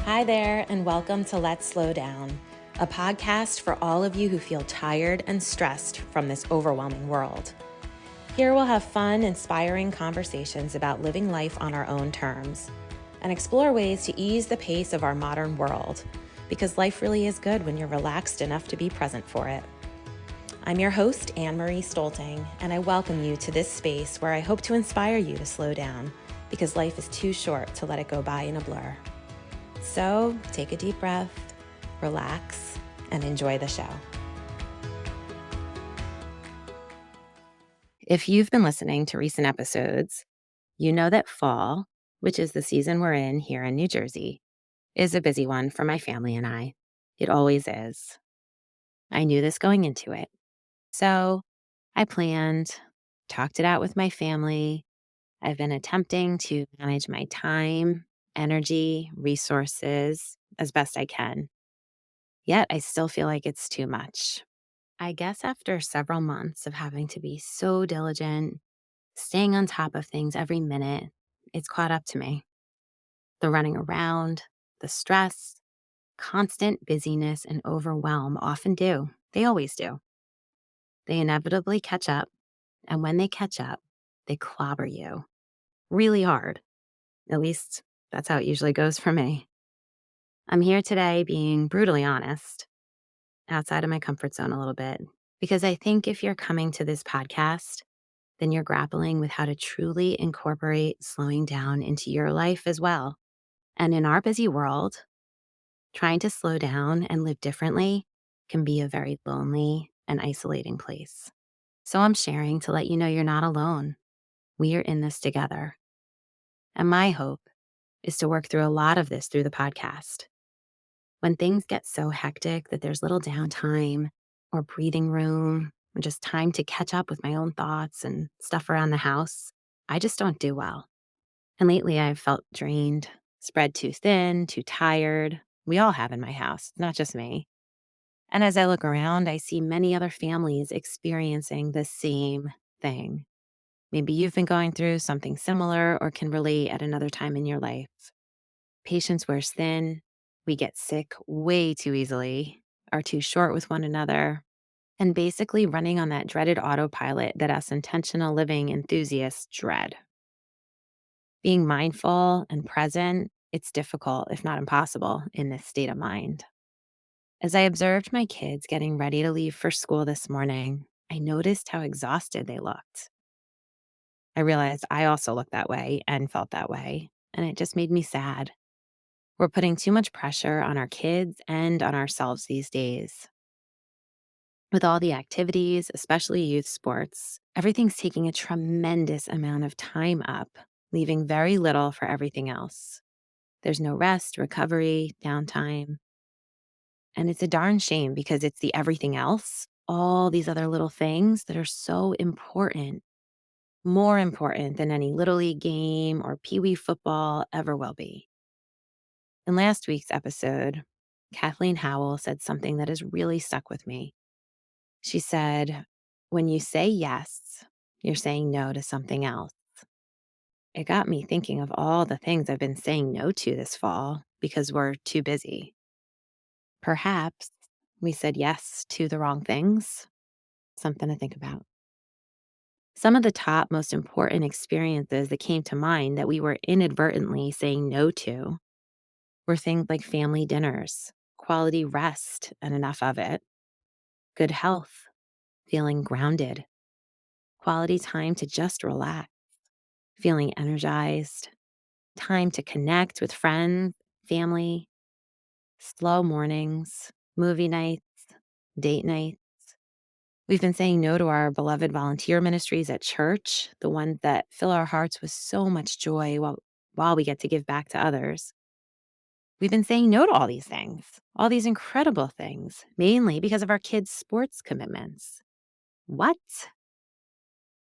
Hi there, and welcome to Let's Slow Down, a podcast for all of you who feel tired and stressed from this overwhelming world. Here we'll have fun, inspiring conversations about living life on our own terms and explore ways to ease the pace of our modern world, because life really is good when you're relaxed enough to be present for it. I'm your host, Annemarie Stolting, and I welcome you to this space where I hope to inspire you to slow down, because life is too short to let it go by in a blur. So take a deep breath, relax, and enjoy the show. If you've been listening to recent episodes, you know that fall, which is the season we're in here in New Jersey, is a busy one for my family and I. It always is. I knew this going into it. So I planned, talked it out with my family. I've been attempting to manage my time, energy, resources as best I can. Yet I still feel like it's too much. I guess after several months of having to be so diligent, staying on top of things every minute, it's caught up to me. The running around, the stress, constant busyness, and overwhelm often do. They always do. They inevitably catch up, and when they catch up, they clobber you really hard. At least that's how it usually goes for me. I'm here today being brutally honest, outside of my comfort zone a little bit, because I think if you're coming to this podcast, then you're grappling with how to truly incorporate slowing down into your life as well. And in our busy world, trying to slow down and live differently can be a very lonely and isolating place. So I'm sharing to let you know you're not alone. We are in this together. And my hope is to work through a lot of this through the podcast. When things get so hectic that there's little downtime or breathing room or just time to catch up with my own thoughts and stuff around the house, I just don't do well. And lately I've felt drained, spread too thin, too tired. We all have in my house, not just me. And as I look around, I see many other families experiencing the same thing. Maybe you've been going through something similar or can relate at another time in your life. Patience wears thin. We get sick way too easily, are too short with one another, and basically running on that dreaded autopilot that us intentional living enthusiasts dread. Being mindful and present, it's difficult, if not impossible, in this state of mind. As I observed my kids getting ready to leave for school this morning, I noticed how exhausted they looked. I realized I also looked that way and felt that way, and it just made me sad. We're putting too much pressure on our kids and on ourselves these days. With all the activities, especially youth sports, everything's taking a tremendous amount of time up, leaving very little for everything else. There's no rest, recovery, downtime. And it's a darn shame because it's the everything else, all these other little things that are so important, more important than any Little League game or Pee Wee football ever will be. In last week's episode, Kathleen Howell said something that has really stuck with me. She said, when you say yes, you're saying no to something else. It got me thinking of all the things I've been saying no to this fall because we're too busy. Perhaps we said yes to the wrong things. Something to think about. Some of the top most important experiences that came to mind that we were inadvertently saying no to were things like family dinners, quality rest and enough of it, good health, feeling grounded, quality time to just relax, feeling energized, time to connect with friends, family, slow mornings, movie nights, date nights. We've been saying no to our beloved volunteer ministries at church, the ones that fill our hearts with so much joy while we get to give back to others. We've been saying no to all these things, all these incredible things, mainly because of our kids' sports commitments. What?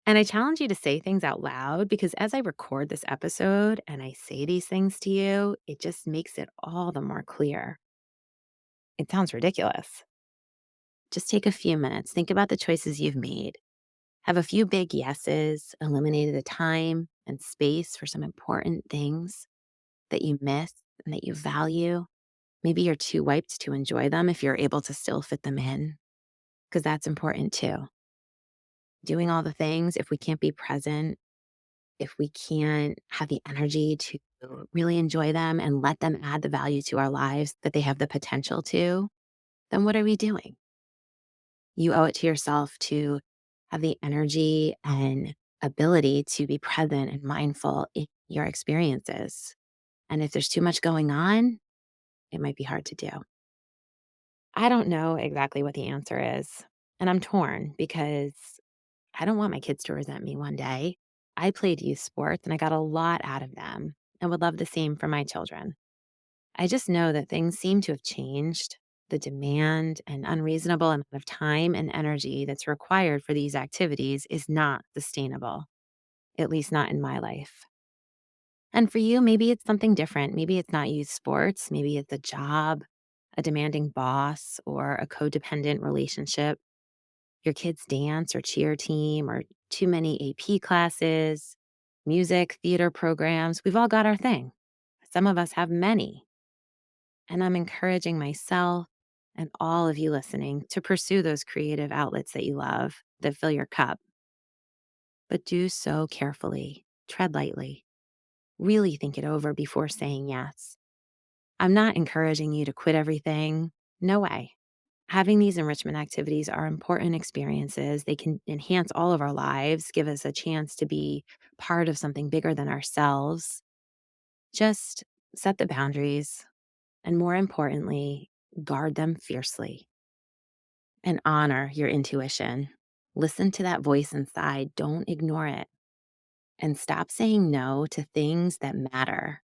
And I challenge you to say things out loud because as I record this episode and I say these things to you, it just makes it all the more clear. It sounds ridiculous. Just take a few minutes, think about the choices you've made. Have a few big yeses, eliminated the time and space for some important things that you miss and that you value. Maybe you're too wiped to enjoy them if you're able to still fit them in, because that's important too. Doing all the things, if we can't be present, if we can't have the energy to really enjoy them and let them add the value to our lives that they have the potential to, then what are we doing? You owe it to yourself to have the energy and ability to be present and mindful in your experiences. And if there's too much going on, it might be hard to do. I don't know exactly what the answer is. And I'm torn because I don't want my kids to resent me one day. I played youth sports and I got a lot out of them and would love the same for my children. I just know that things seem to have changed. The demand and unreasonable amount of time and energy that's required for these activities is not sustainable, at least not in my life. And for you, maybe it's something different. Maybe it's not youth sports. Maybe it's a job, a demanding boss, or a codependent relationship. Your kids' dance or cheer team, or too many AP classes, music, theater programs. We've all got our thing. Some of us have many. And I'm encouraging myself and all of you listening to pursue those creative outlets that you love that fill your cup. But do so carefully, tread lightly, really think it over before saying yes. I'm not encouraging you to quit everything. No way. Having these enrichment activities are important experiences. They can enhance all of our lives, give us a chance to be part of something bigger than ourselves. Just set the boundaries, and more importantly, guard them fiercely and honor your intuition. Listen to that voice inside. Don't ignore it. And stop saying no to things that matter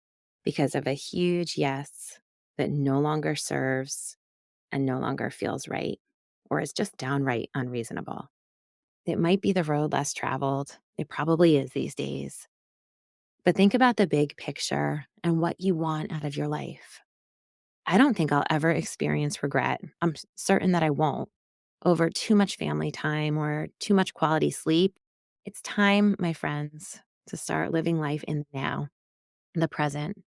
because of a huge yes that no longer serves and no longer feels right, or is just downright unreasonable. It might be the road less traveled. It probably is these days. But think about the big picture and what you want out of your life. I don't think I'll ever experience regret. I'm certain that I won't over too much family time or too much quality sleep. It's time, my friends, to start living life in the now, the present.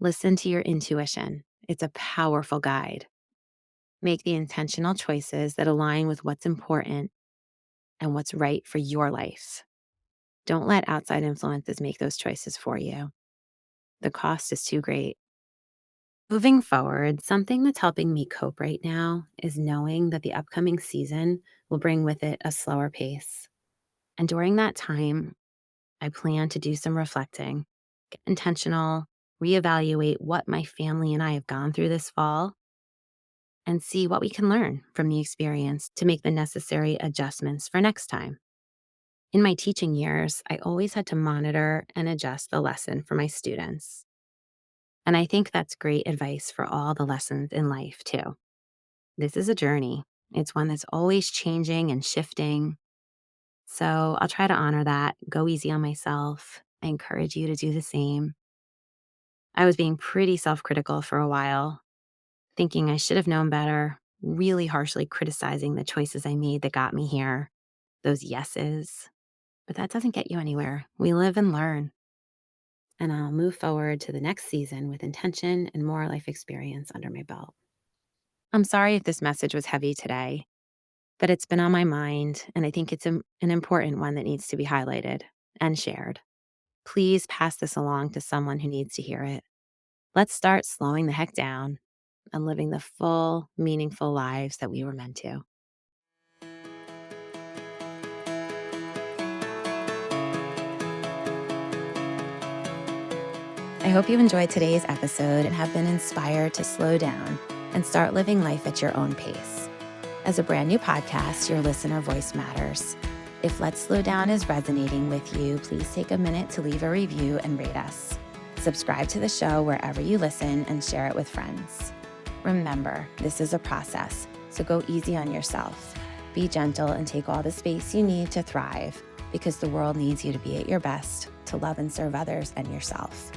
Listen to your intuition. It's a powerful guide. Make the intentional choices that align with what's important and what's right for your life. Don't let outside influences make those choices for you. The cost is too great. Moving forward, something that's helping me cope right now is knowing that the upcoming season will bring with it a slower pace. And during that time, I plan to do some reflecting, get intentional, reevaluate what my family and I have gone through this fall, and see what we can learn from the experience to make the necessary adjustments for next time. In my teaching years, I always had to monitor and adjust the lesson for my students. And I think that's great advice for all the lessons in life, too. This is a journey. It's one that's always changing and shifting. So I'll try to honor that, go easy on myself. I encourage you to do the same. I was being pretty self critical for a while, thinking I should have known better, really harshly criticizing the choices I made that got me here, those yeses. But that doesn't get you anywhere. We live and learn. And I'll move forward to the next season with intention and more life experience under my belt. I'm sorry if this message was heavy today, but it's been on my mind, and I think it's an important one that needs to be highlighted and shared. Please pass this along to someone who needs to hear it. Let's start slowing the heck down and living the full, meaningful lives that we were meant to. I hope you enjoyed today's episode and have been inspired to slow down and start living life at your own pace. As a brand new podcast, your listener voice matters. If Let's Slow Down is resonating with you, please take a minute to leave a review and rate us. Subscribe to the show wherever you listen and share it with friends. Remember, this is a process, so go easy on yourself. Be gentle and take all the space you need to thrive, because the world needs you to be at your best, to love and serve others and yourself.